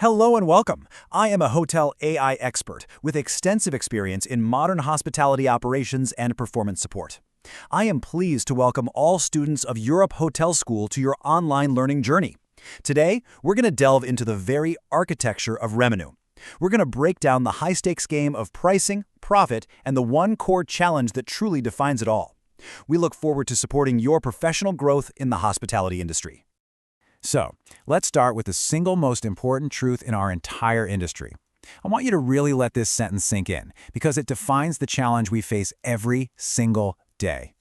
Hello and welcome. I am a hotel AI expert with extensive experience in modern hospitality operations and performance support. I am pleased to welcome all students of Europe Hotel School to your online learning journey. Today, we're going to delve into the very architecture of revenue. We're going to break down the high-stakes game of pricing, profit, and the one core challenge that truly defines it all. We look forward to supporting your professional growth in the hospitality industry. So, let's start with the single most important truth in our entire industry. I want you to really let this sentence sink in, because it defines the challenge we face every single day.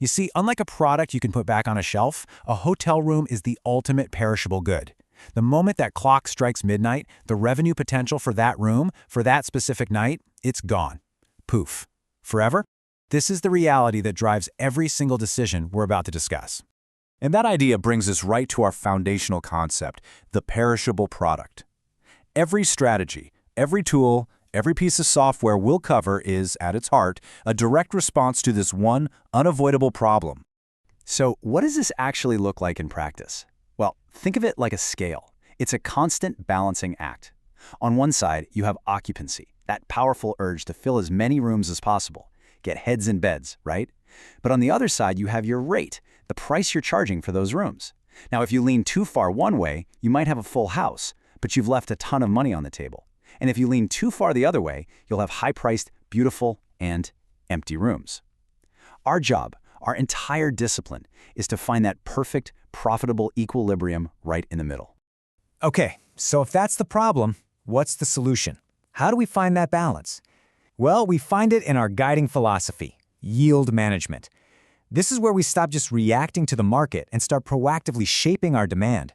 You see, unlike a product you can put back on a shelf, a hotel room is the ultimate perishable good. The moment that clock strikes midnight, the revenue potential for that room, for that specific night, it's gone. Poof. Forever? This is the reality that drives every single decision we're about to discuss. And that idea brings us right to our foundational concept, the perishable product. Every strategy, every tool, every piece of software we'll cover is, at its heart, a direct response to this one unavoidable problem. So what does this actually look like in practice? Well, think of it like a scale. It's a constant balancing act. On one side, you have occupancy, that powerful urge to fill as many rooms as possible. Get heads in beds, right? But on the other side, you have your rate, the price you're charging for those rooms. Now, if you lean too far one way, you might have a full house, but you've left a ton of money on the table. And if you lean too far the other way, you'll have high-priced, beautiful, and empty rooms. Our job, our entire discipline, is to find that perfect, profitable equilibrium right in the middle. Okay, so if that's the problem, what's the solution? How do we find that balance? Well, we find it in our guiding philosophy, yield management. This is where we stop just reacting to the market and start proactively shaping our demand.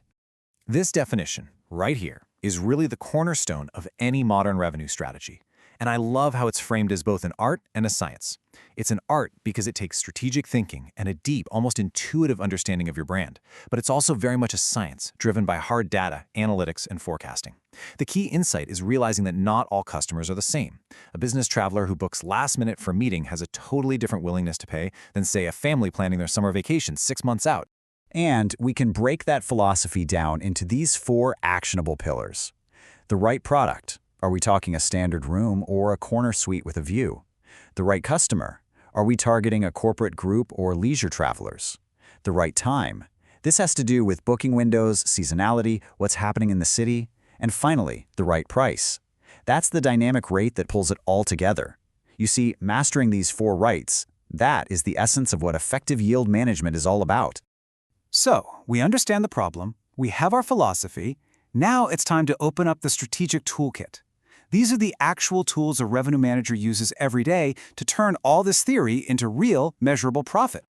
This definition, right here, is really the cornerstone of any modern revenue strategy. And I love how it's framed as both an art and a science. It's an art because it takes strategic thinking and a deep, almost intuitive understanding of your brand. But it's also very much a science, driven by hard data, analytics, and forecasting. The key insight is realizing that not all customers are the same. A business traveler who books last minute for a meeting has a totally different willingness to pay than, say, a family planning their summer vacation 6 months out. And we can break that philosophy down into these 4 actionable pillars. The right product. Are we talking a standard room or a corner suite with a view? The right customer. Are we targeting a corporate group or leisure travelers? The right time. This has to do with booking windows, seasonality, what's happening in the city. And finally, the right price. That's the dynamic rate that pulls it all together. You see, mastering these 4 rights, that is the essence of what effective yield management is all about. So, we understand the problem, we have our philosophy, now it's time to open up the strategic toolkit. These are the actual tools a revenue manager uses every day to turn all this theory into real, measurable profit.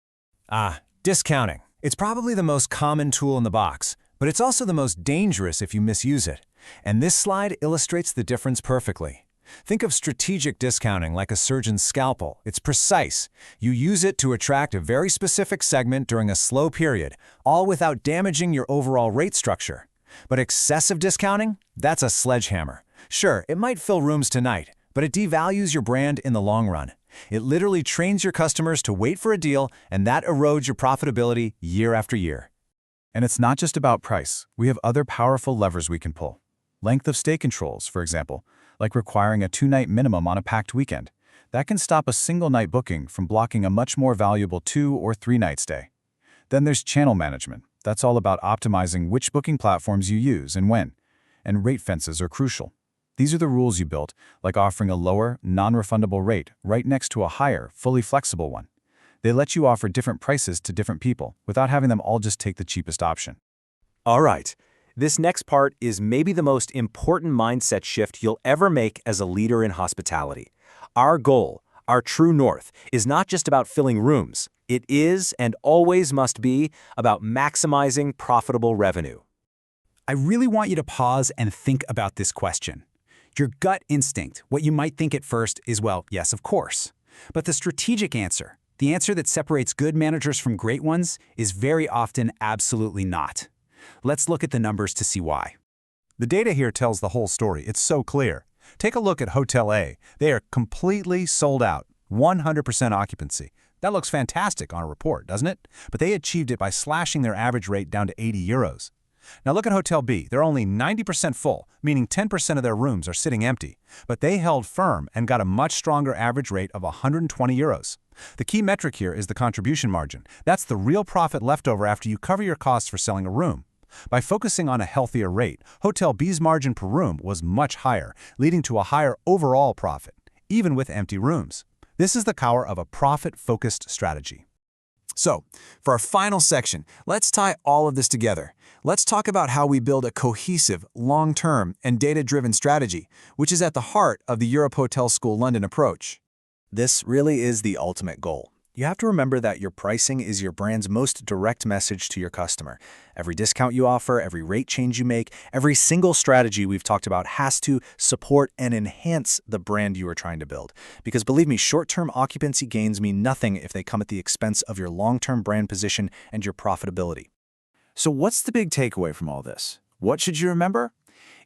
Discounting. It's probably the most common tool in the box, but it's also the most dangerous if you misuse it. And this slide illustrates the difference perfectly. Think of strategic discounting like a surgeon's scalpel. It's precise. You use it to attract a very specific segment during a slow period, all without damaging your overall rate structure. But excessive discounting? That's a sledgehammer. Sure, it might fill rooms tonight, but it devalues your brand in the long run. It literally trains your customers to wait for a deal, and that erodes your profitability year after year. And it's not just about price. We have other powerful levers we can pull. Length of stay controls, for example, like requiring a 2-night minimum on a packed weekend. That can stop a single-night booking from blocking a much more valuable 2- or 3-night stay. Then there's channel management. That's all about optimizing which booking platforms you use and when. And rate fences are crucial. These are the rules you built, like offering a lower, non-refundable rate right next to a higher, fully flexible one. They let you offer different prices to different people without having them all just take the cheapest option. All right. This next part is maybe the most important mindset shift you'll ever make as a leader in hospitality. Our goal, our true north, is not just about filling rooms. It is, and always must be, about maximizing profitable revenue. I really want you to pause and think about this question. Your gut instinct, what you might think at first, is, well, yes, of course. But the strategic answer, the answer that separates good managers from great ones, is very often absolutely not. Let's look at the numbers to see why. The data here tells the whole story. It's so clear. Take a look at Hotel A. They are completely sold out, 100% occupancy. That looks fantastic on a report, doesn't it? But they achieved it by slashing their average rate down to 80 euros. Now look at Hotel B. They're only 90% full, meaning 10% of their rooms are sitting empty. But they held firm and got a much stronger average rate of 120 euros. The key metric here is the contribution margin. That's the real profit left over after you cover your costs for selling a room. By focusing on a healthier rate, Hotel B's margin per room was much higher, leading to a higher overall profit, even with empty rooms. This is the power of a profit-focused strategy. So, for our final section, let's tie all of this together. Let's talk about how we build a cohesive, long-term, and data-driven strategy, which is at the heart of the Europe Hotel School London approach. This really is the ultimate goal. You have to remember that your pricing is your brand's most direct message to your customer. Every discount you offer, every rate change you make, every single strategy we've talked about has to support and enhance the brand you are trying to build. Because believe me, short-term occupancy gains mean nothing if they come at the expense of your long-term brand position and your profitability. So what's the big takeaway from all this? What should you remember?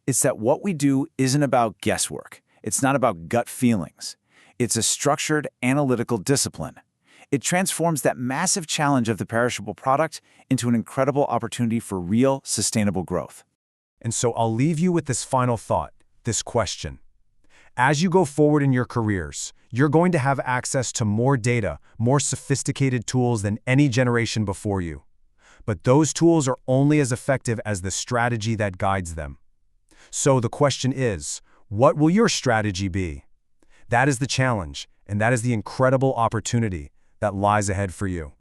It's that what we do isn't about guesswork. It's not about gut feelings. It's a structured, analytical discipline. It transforms that massive challenge of the perishable product into an incredible opportunity for real, sustainable growth. And so I'll leave you with this final thought, this question. As you go forward in your careers, you're going to have access to more data, more sophisticated tools than any generation before you. But those tools are only as effective as the strategy that guides them. So the question is, what will your strategy be? That is the challenge, and that is the incredible opportunity that lies ahead for you.